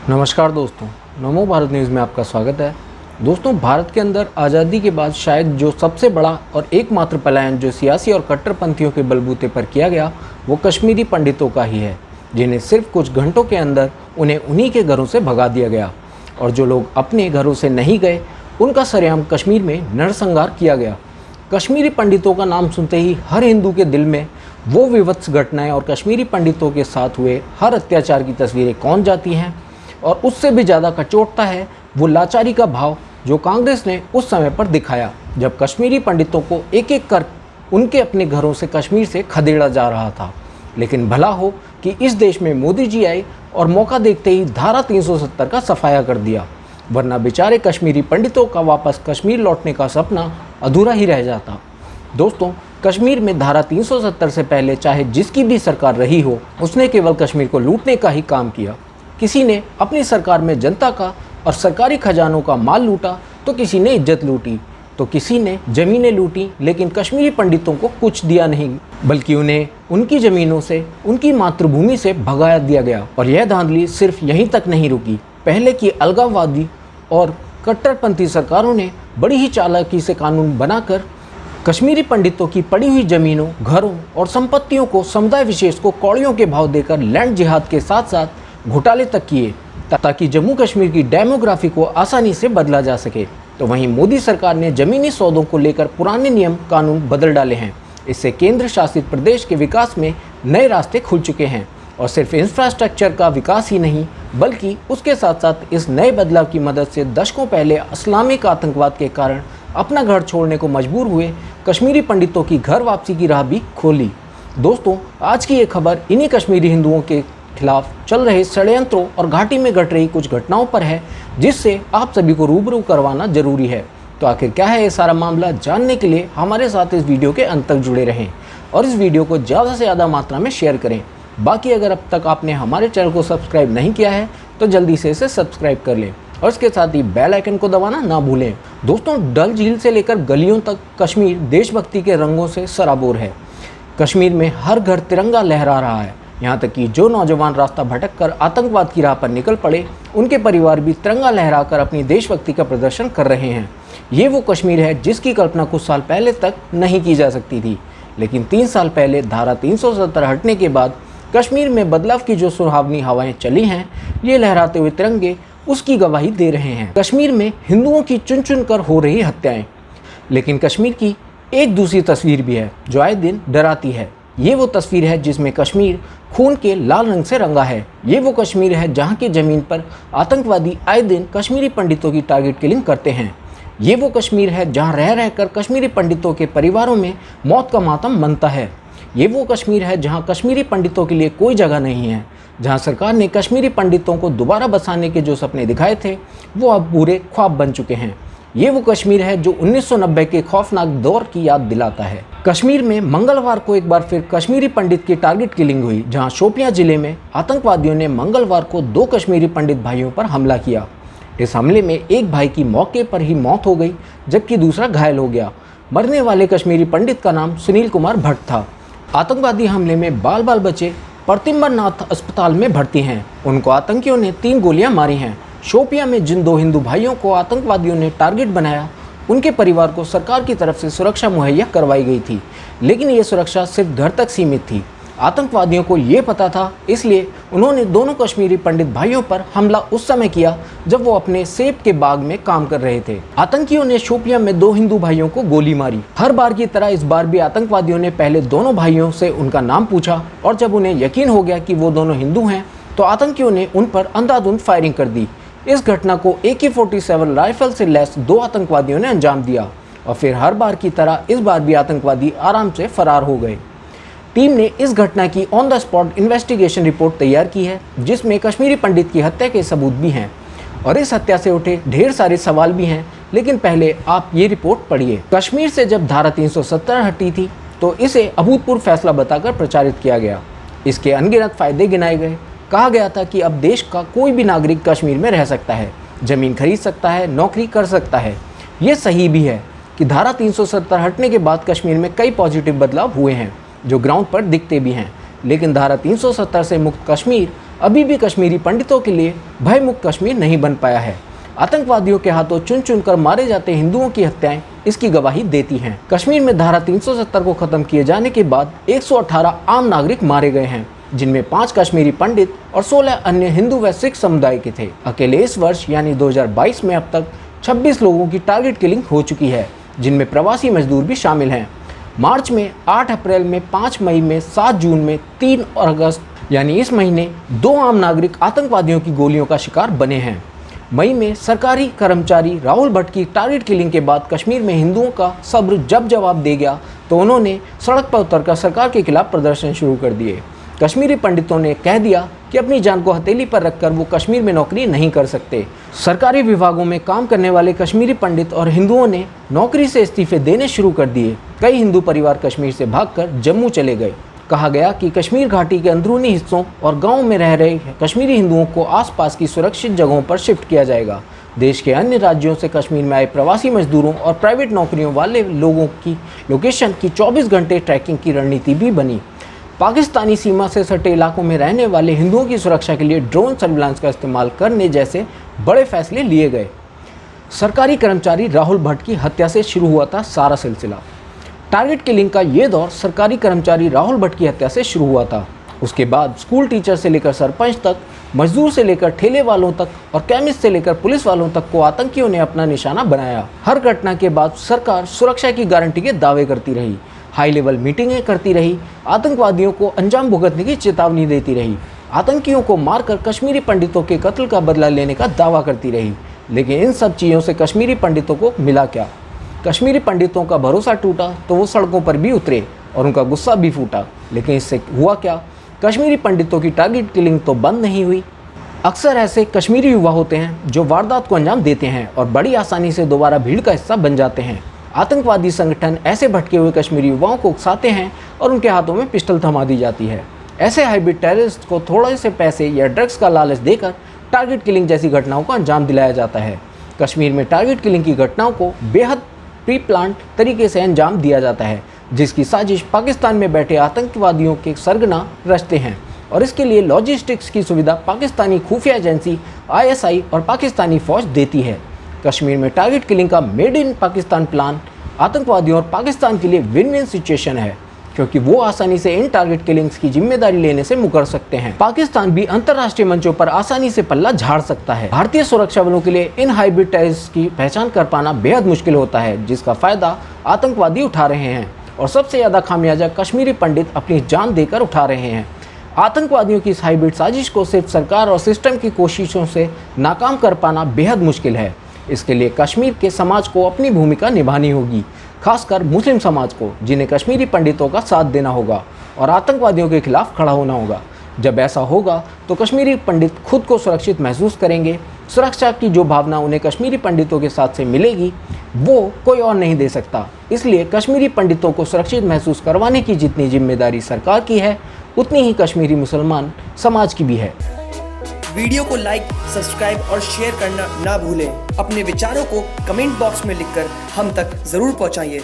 नमस्कार दोस्तों, नमो भारत न्यूज़ में आपका स्वागत है। दोस्तों, भारत के अंदर आज़ादी के बाद शायद जो सबसे बड़ा और एकमात्र पलायन जो सियासी और कट्टरपंथियों के बलबूते पर किया गया वो कश्मीरी पंडितों का ही है, जिन्हें सिर्फ कुछ घंटों के अंदर उन्हें उन्हीं के घरों से भगा दिया गया। और जो लोग अपने घरों से नहीं गए उनका सरेआम कश्मीर में नरसंहार किया गया। कश्मीरी पंडितों का नाम सुनते ही हर हिंदू के दिल में वो विवत्स घटनाएं और कश्मीरी पंडितों के साथ हुए हर अत्याचार की तस्वीरें कौन जाती हैं। और उससे भी ज़्यादा कचोटता है वो लाचारी का भाव जो कांग्रेस ने उस समय पर दिखाया, जब कश्मीरी पंडितों को एक एक कर उनके अपने घरों से कश्मीर से खदेड़ा जा रहा था। लेकिन भला हो कि इस देश में मोदी जी आए और मौका देखते ही धारा 370 का सफाया कर दिया, वरना बेचारे कश्मीरी पंडितों का वापस कश्मीर लौटने का सपना अधूरा ही रह जाता। दोस्तों, कश्मीर में धारा 370 से पहले चाहे जिसकी भी सरकार रही हो, उसने केवल कश्मीर को लूटने का ही काम किया। किसी ने अपनी सरकार में जनता का और सरकारी खजानों का माल लूटा, तो किसी ने इज्जत लूटी, तो किसी ने ज़मीनें लूटी, लेकिन कश्मीरी पंडितों को कुछ दिया नहीं, बल्कि उन्हें उनकी ज़मीनों से, उनकी मातृभूमि से भगा दिया गया। और यह धांधली सिर्फ यहीं तक नहीं रुकी। पहले की अलगाववादी और कट्टरपंथी सरकारों ने बड़ी ही चालाकी से कानून बनाकर कश्मीरी पंडितों की पड़ी हुई ज़मीनों, घरों और संपत्तियों को समुदाय विशेष को कौड़ियों के भाव देकर लैंड जिहाद के साथ साथ घोटाले तक किए, ताकि जम्मू कश्मीर की डेमोग्राफी को आसानी से बदला जा सके। तो वहीं मोदी सरकार ने ज़मीनी सौदों को लेकर पुराने नियम कानून बदल डाले हैं। इससे केंद्र शासित प्रदेश के विकास में नए रास्ते खुल चुके हैं। और सिर्फ इंफ्रास्ट्रक्चर का विकास ही नहीं, बल्कि उसके साथ साथ इस नए बदलाव की मदद से दशकों पहले इस्लामिक आतंकवाद के कारण अपना घर छोड़ने को मजबूर हुए कश्मीरी पंडितों की घर वापसी की राह भी खोली। दोस्तों, आज की ये खबर इन्हीं कश्मीरी हिंदुओं के खिलाफ चल रहे षड्यंत्रों और घाटी में घट रही कुछ घटनाओं पर है, जिससे आप सभी को रूबरू करवाना जरूरी है। तो आखिर क्या है ये सारा मामला, जानने के लिए हमारे साथ इस वीडियो के अंत तक जुड़े रहें और इस वीडियो को ज़्यादा से ज़्यादा मात्रा में शेयर करें। बाकी अगर अब तक आपने हमारे चैनल को सब्सक्राइब नहीं किया है तो जल्दी से इसे सब्सक्राइब कर लें और इसके साथ ही बेल आइकन को दबाना ना भूलें। दोस्तों, डल झील से लेकर गलियों तक कश्मीर देशभक्ति के रंगों से सराबोर है। कश्मीर में हर घर तिरंगा लहरा रहा है। यहाँ तक कि जो नौजवान रास्ता भटककर आतंकवाद की राह पर निकल पड़े, उनके परिवार भी तिरंगा लहराकर अपनी देशभक्ति का प्रदर्शन कर रहे हैं। ये वो कश्मीर है जिसकी कल्पना कुछ साल पहले तक नहीं की जा सकती थी, लेकिन 3 साल पहले धारा 370 हटने के बाद कश्मीर में बदलाव की जो सुहावनी हवाएं चली हैं, ये लहराते हुए तिरंगे उसकी गवाही दे रहे हैं। कश्मीर में हिंदुओं की चुन चुन कर हो रही हत्याएं, लेकिन कश्मीर की एक दूसरी तस्वीर भी है जो आए दिन डराती है। ये वो तस्वीर है जिसमें कश्मीर खून के लाल रंग से रंगा है। ये वो कश्मीर है जहाँ की ज़मीन पर आतंकवादी आए दिन कश्मीरी पंडितों की टारगेट किलिंग करते हैं। ये वो कश्मीर है जहाँ रह रहकर कश्मीरी पंडितों के परिवारों में मौत का मातम मनता है। ये वो कश्मीर है जहाँ कश्मीरी पंडितों के लिए कोई जगह नहीं है, जहाँ सरकार ने कश्मीरी पंडितों को दोबारा बसाने के जो सपने दिखाए थे वो अब पूरे ख्वाब बन चुके हैं। ये वो कश्मीर है जो 1990 के खौफनाक दौर की याद दिलाता है। कश्मीर में मंगलवार को एक बार फिर कश्मीरी पंडित की टारगेट किलिंग हुई, जहां शोपियां जिले में आतंकवादियों ने मंगलवार को 2 कश्मीरी पंडित भाइयों पर हमला किया। इस हमले में एक भाई की मौके पर ही मौत हो गई, जबकि दूसरा घायल हो गया। मरने वाले कश्मीरी पंडित का नाम सुनील कुमार भट्ट था। आतंकवादी हमले में बाल बाल बचे परतिम्बरनाथ अस्पताल में भर्ती हैं। उनको आतंकियों ने 3 गोलियां मारी हैं। शोपियां में जिन 2 हिंदू भाइयों को आतंकवादियों ने टारगेट बनाया, उनके परिवार को सरकार की तरफ से सुरक्षा मुहैया करवाई गई थी, लेकिन ये सुरक्षा सिर्फ घर तक सीमित थी। आतंकवादियों को ये पता था, इसलिए उन्होंने दोनों कश्मीरी पंडित भाइयों पर हमला उस समय किया जब वो अपने सेब के बाग में काम कर रहे थे। आतंकियों ने शोपियां में 2 हिंदू भाइयों को गोली मारी। हर बार की तरह इस बार भी आतंकवादियों ने पहले दोनों भाइयों से उनका नाम पूछा, और जब उन्हें यकीन हो गया कि वो दोनों हिंदू हैं, तो आतंकियों ने उन पर अंधाधुंध फायरिंग कर दी। इस घटना को AK-47 राइफल से लैस 2 आतंकवादियों ने अंजाम दिया, और फिर हर बार की तरह इस बार भी आतंकवादी आराम से फरार हो गए। टीम ने इस घटना की on the spot investigation report तैयार की है, जिसमें कश्मीरी पंडित की हत्या के सबूत भी हैं और इस हत्या से उठे ढेर सारे सवाल भी हैं। लेकिन पहले आप ये रिपोर्ट पढ़िए। कश्मीर से जब धारा 370 हटी थी तो इसे अभूतपूर्व फैसला बताकर प्रचारित किया गया। इसके अनगिनत फायदे गिनाए गए। कहा गया था कि अब देश का कोई भी नागरिक कश्मीर में रह सकता है, ज़मीन खरीद सकता है, नौकरी कर सकता है। ये सही भी है कि धारा 370 हटने के बाद कश्मीर में कई पॉजिटिव बदलाव हुए हैं जो ग्राउंड पर दिखते भी हैं। लेकिन धारा 370 से मुक्त कश्मीर अभी भी कश्मीरी पंडितों के लिए भयमुक्त कश्मीर नहीं बन पाया है। आतंकवादियों के हाथों चुन चुन कर मारे जाते हिंदुओं की हत्याएं इसकी गवाही देती हैं। कश्मीर में धारा 370 को खत्म किए जाने के बाद 118 आम नागरिक मारे गए हैं, जिनमें 5 कश्मीरी पंडित और 16 अन्य हिंदू व सिख समुदाय के थे। अकेले इस वर्ष यानी 2022 में अब तक 26 लोगों की टारगेट किलिंग हो चुकी है, जिनमें प्रवासी मजदूर भी शामिल हैं। मार्च में, 8 अप्रैल में, 5 मई में, 7 जून में, 3 अगस्त यानी इस महीने 2 आम नागरिक आतंकवादियों की गोलियों का शिकार बने हैं। मई में सरकारी कर्मचारी राहुल भट्ट की टारगेट किलिंग के बाद कश्मीर में हिंदुओं का सब्र जब जवाब दे गया तो उन्होंने सड़क पर उतरकर सरकार के खिलाफ प्रदर्शन शुरू कर दिए। कश्मीरी पंडितों ने कह दिया कि अपनी जान को हथेली पर रखकर वो कश्मीर में नौकरी नहीं कर सकते। सरकारी विभागों में काम करने वाले कश्मीरी पंडित और हिंदुओं ने नौकरी से इस्तीफे देने शुरू कर दिए। कई हिंदू परिवार कश्मीर से भागकर जम्मू चले गए। कहा गया कि कश्मीर घाटी के अंदरूनी हिस्सों और गांवों में रह रहे कश्मीरी हिंदुओं को आसपास की सुरक्षित जगहों पर शिफ्ट किया जाएगा। देश के अन्य राज्यों से कश्मीर में आए प्रवासी मजदूरों और प्राइवेट नौकरियों वाले लोगों की लोकेशन की 24 घंटे ट्रैकिंग की रणनीति भी बनी। पाकिस्तानी सीमा से सटे इलाकों में रहने वाले हिंदुओं की सुरक्षा के लिए ड्रोन सर्विलांस का इस्तेमाल करने जैसे बड़े फैसले लिए गए। सरकारी कर्मचारी राहुल भट्ट की हत्या से शुरू हुआ था सारा सिलसिला। टारगेट किलिंग का ये दौर सरकारी कर्मचारी राहुल भट्ट की हत्या से शुरू हुआ था। उसके बाद स्कूल टीचर से लेकर सरपंच तक, मजदूर से लेकर ठेले वालों तक और केमिस्ट से लेकर पुलिस वालों तक को आतंकियों ने अपना निशाना बनाया। हर घटना के बाद सरकार सुरक्षा की गारंटी के दावे करती रही, हाई लेवल मीटिंगें करती रही, आतंकवादियों को अंजाम भुगतने की चेतावनी देती रही, आतंकियों को मारकर कश्मीरी पंडितों के कत्ल का बदला लेने का दावा करती रही। लेकिन इन सब चीज़ों से कश्मीरी पंडितों को मिला क्या? कश्मीरी पंडितों का भरोसा टूटा तो वो सड़कों पर भी उतरे और उनका गुस्सा भी फूटा। लेकिन इससे हुआ क्या? कश्मीरी पंडितों की टारगेट किलिंग तो बंद नहीं हुई। अक्सर ऐसे कश्मीरी युवा होते हैं जो वारदात को अंजाम देते हैं और बड़ी आसानी से दोबारा भीड़ का हिस्सा बन जाते हैं। आतंकवादी संगठन ऐसे भटके हुए कश्मीरी युवाओं को उकसाते हैं और उनके हाथों में पिस्टल थमा दी जाती है। ऐसे हाइब्रिड टेररिस्ट को थोड़े से पैसे या ड्रग्स का लालच देकर टारगेट किलिंग जैसी घटनाओं को अंजाम दिलाया जाता है। कश्मीर में टारगेट किलिंग की घटनाओं को बेहद प्री प्लान्ड तरीके से अंजाम दिया जाता है, जिसकी साजिश पाकिस्तान में बैठे आतंकवादियों के सरगना रचते हैं और इसके लिए लॉजिस्टिक्स की सुविधा पाकिस्तानी खुफिया एजेंसी ISI और पाकिस्तानी फौज देती है। कश्मीर में टारगेट किलिंग का मेड इन पाकिस्तान प्लान आतंकवादियों और पाकिस्तान के लिए विन विन सिचुएशन है, क्योंकि वो आसानी से इन टारगेट किलिंग्स की जिम्मेदारी लेने से मुकर सकते हैं। पाकिस्तान भी अंतर्राष्ट्रीय मंचों पर आसानी से पल्ला झाड़ सकता है। भारतीय सुरक्षा बलों के लिए इन हाइब्रिड टेररिस्ट की पहचान कर पाना बेहद मुश्किल होता है, जिसका फायदा आतंकवादी उठा रहे हैं और सबसे ज्यादा खामियाजा कश्मीरी पंडित अपनी जान देकर उठा रहे हैं। आतंकवादियों की इस हाइब्रिड साजिश को सिर्फ सरकार और सिस्टम की कोशिशों से नाकाम कर पाना बेहद मुश्किल है। इसके लिए कश्मीर के समाज को अपनी भूमिका निभानी होगी, खासकर मुस्लिम समाज को, जिन्हें कश्मीरी पंडितों का साथ देना होगा और आतंकवादियों के खिलाफ खड़ा होना होगा। जब ऐसा होगा तो कश्मीरी पंडित खुद को सुरक्षित महसूस करेंगे। सुरक्षा की जो भावना उन्हें कश्मीरी पंडितों के साथ से मिलेगी वो कोई और नहीं दे सकता। इसलिए कश्मीरी पंडितों को सुरक्षित महसूस करवाने की जितनी जिम्मेदारी सरकार की है, उतनी ही कश्मीरी मुसलमान समाज की भी है। वीडियो को लाइक, सब्सक्राइब और शेयर करना ना भूलें। अपने विचारों को कमेंट बॉक्स में लिखकर हम तक जरूर पहुंचाइए।